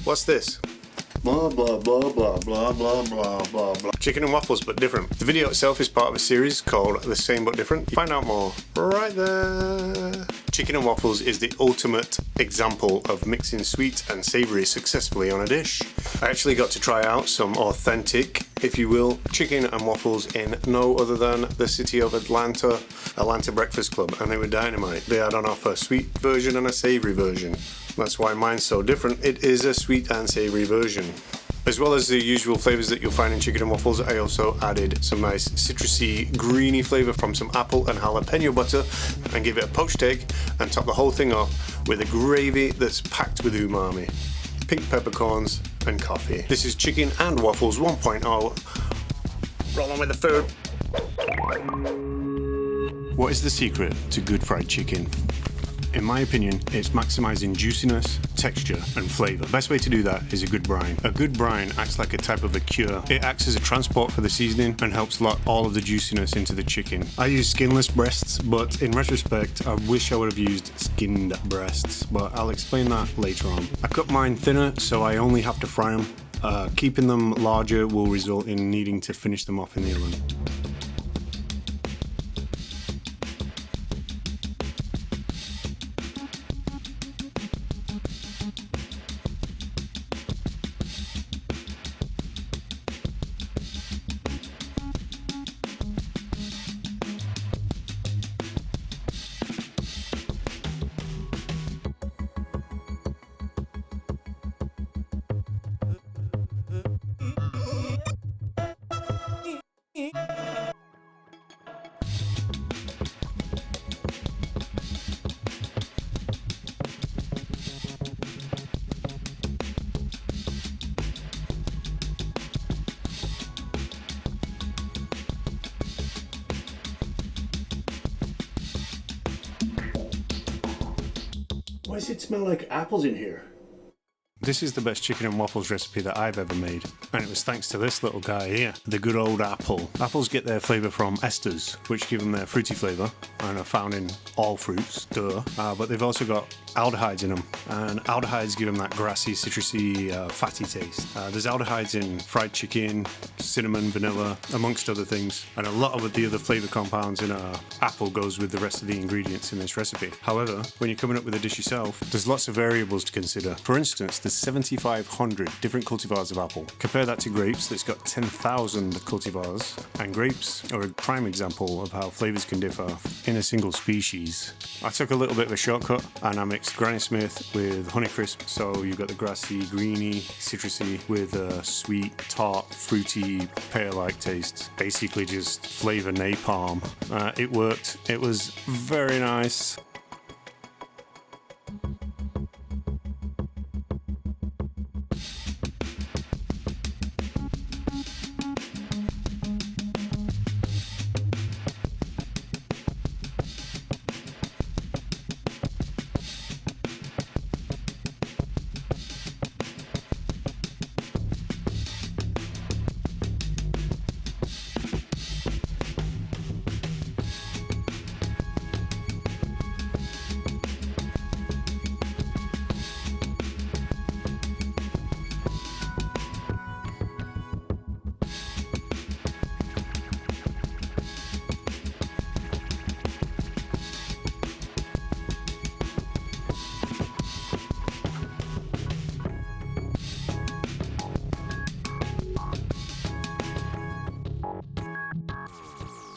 What's this? Blah blah blah blah blah blah blah blah blah. Chicken and waffles, but different. The video itself is part of a series called The Same But Different. Find out more right there. Chicken and waffles is the ultimate example of mixing sweet and savory successfully on a dish. I actually got to try out some authentic, if you will, chicken and waffles in no other than the city of Atlanta Breakfast Club, and they were dynamite. They had on offer a sweet version and a savory version. That's why mine's so different. It is a sweet and savory version. As well as the usual flavors that you'll find in chicken and waffles, I also added some nice citrusy, greeny flavor from some apple and jalapeno butter and gave it a poached egg and top the whole thing off with a gravy that's packed with umami, pink peppercorns and coffee. This is chicken and waffles 1.0. Rolling with the food. What is the secret to good fried chicken? In my opinion, it's maximizing juiciness, texture, and flavor. Best way to do that is a good brine. A good brine acts like a type of liqueur. It acts as a transport for the seasoning and helps lock all of the juiciness into the chicken. I use skinless breasts, but in retrospect, I wish I would have used skinned breasts, but I'll explain that later on. I cut mine thinner, so I only have to fry them. Keeping them larger will result in needing to finish them off in the oven. Why does it smell like apples in here? This is the best chicken and waffles recipe that I've ever made, and it was thanks to this little guy here, the good old apple. Apples get their flavour from esters, which give them their fruity flavour, and are found in all fruits, duh. But they've also got aldehydes in them, and aldehydes give them that grassy, citrusy, fatty taste. There's aldehydes in fried chicken, cinnamon, vanilla, amongst other things, and a lot of the other flavour compounds in an apple goes with the rest of the ingredients in this recipe. However, when you're coming up with a dish yourself, there's lots of variables to consider. For instance, there's 7,500 different cultivars of apple. Compare that to grapes that's got 10,000 cultivars, and grapes are a prime example of how flavours can differ in a single species. I took a little bit of a shortcut and I mixed Granny Smith with Honeycrisp, so you've got the grassy, greeny, citrusy with a sweet, tart, fruity, pear-like taste. Basically just flavour napalm. It worked. It was very nice.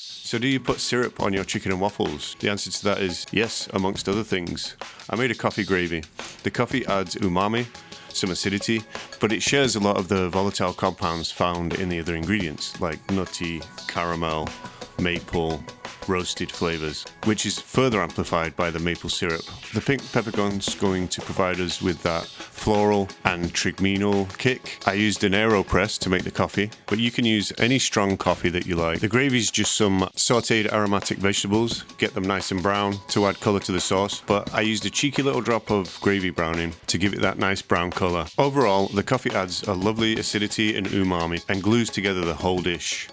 So do you put syrup on your chicken and waffles? The answer to that is yes, amongst other things. I made a coffee gravy. The coffee adds umami, some acidity, but it shares a lot of the volatile compounds found in the other ingredients, like nutty, caramel, maple, roasted flavors, which is further amplified by the maple syrup. The pink peppercorn's going to provide us with that floral and trigeminal kick. I used an AeroPress to make the coffee, but you can use any strong coffee that you like. The gravy's just some sauteed aromatic vegetables, get them nice and brown to add color to the sauce, but I used a cheeky little drop of gravy browning to give it that nice brown color. Overall, the coffee adds a lovely acidity and umami and glues together the whole dish.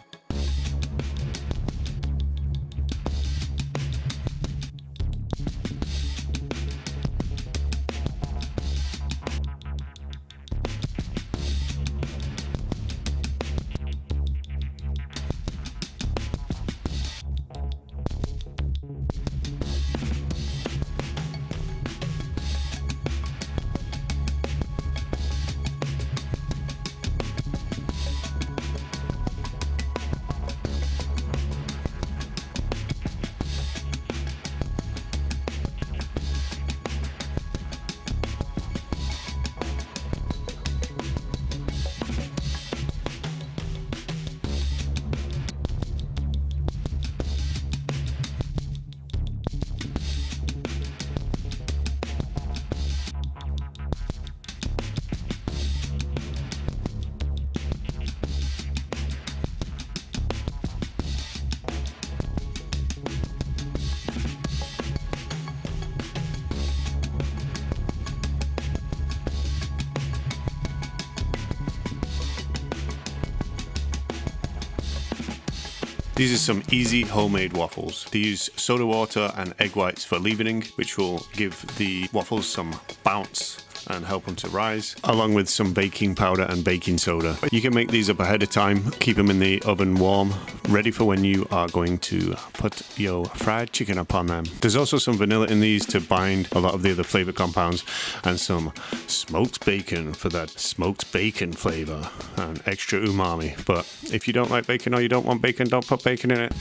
These are some easy homemade waffles. They use soda water and egg whites for leavening, which will give the waffles some bounce and help them to rise, along with some baking powder and baking soda. You can make these up ahead of time, keep them in the oven warm, ready for when you are going to put your fried chicken upon them. There's also some vanilla in these to bind a lot of the other flavor compounds, and some smoked bacon for that smoked bacon flavor and extra umami. But if you don't like bacon or you don't want bacon, don't put bacon in it.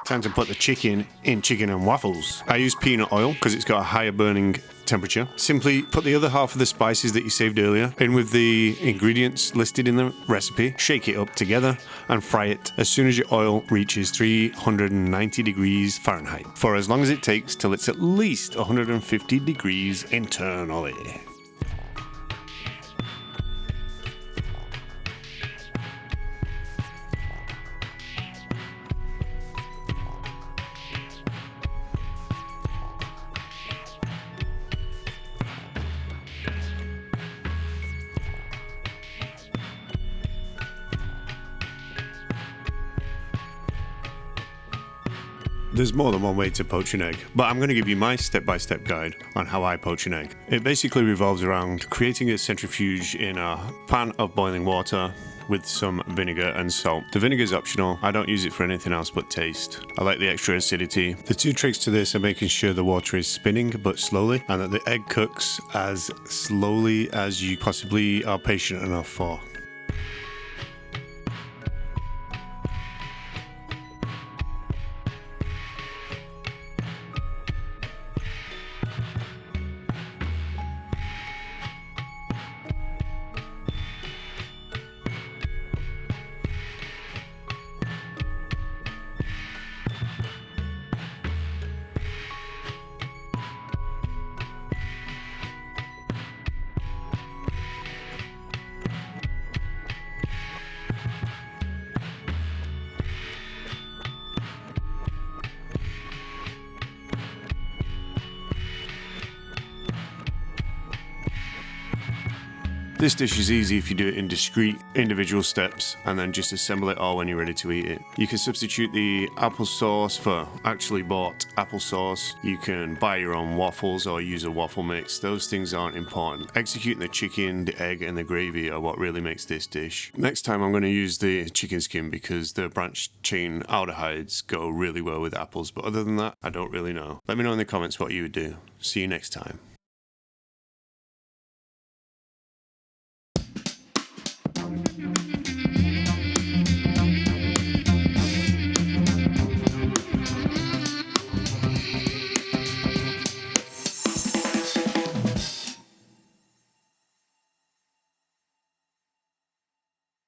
Time to put the chicken in chicken and waffles. I use peanut oil because it's got a higher burning temperature. Simply put the other half of the spices that you saved earlier in with the ingredients listed in the recipe, shake it up together and fry it as soon as your oil reaches 390 degrees Fahrenheit for as long as it takes till it's at least 150 degrees internally. There's more than one way to poach an egg, but I'm going to give you my step-by-step guide on how I poach an egg. It basically revolves around creating a centrifuge in a pan of boiling water with some vinegar and salt. The vinegar is optional. I don't use it for anything else but taste. I like the extra acidity. The two tricks to this are making sure the water is spinning but slowly, and that the egg cooks as slowly as you possibly are patient enough for. This dish is easy if you do it in discrete individual steps and then just assemble it all when you're ready to eat it. You can substitute the applesauce for actually bought applesauce. You can buy your own waffles or use a waffle mix. Those things aren't important. Executing the chicken, the egg and the gravy are what really makes this dish. Next time I'm going to use the chicken skin because the branched chain aldehydes go really well with apples, but other than that, I don't really know. Let me know in the comments what you would do. See you next time.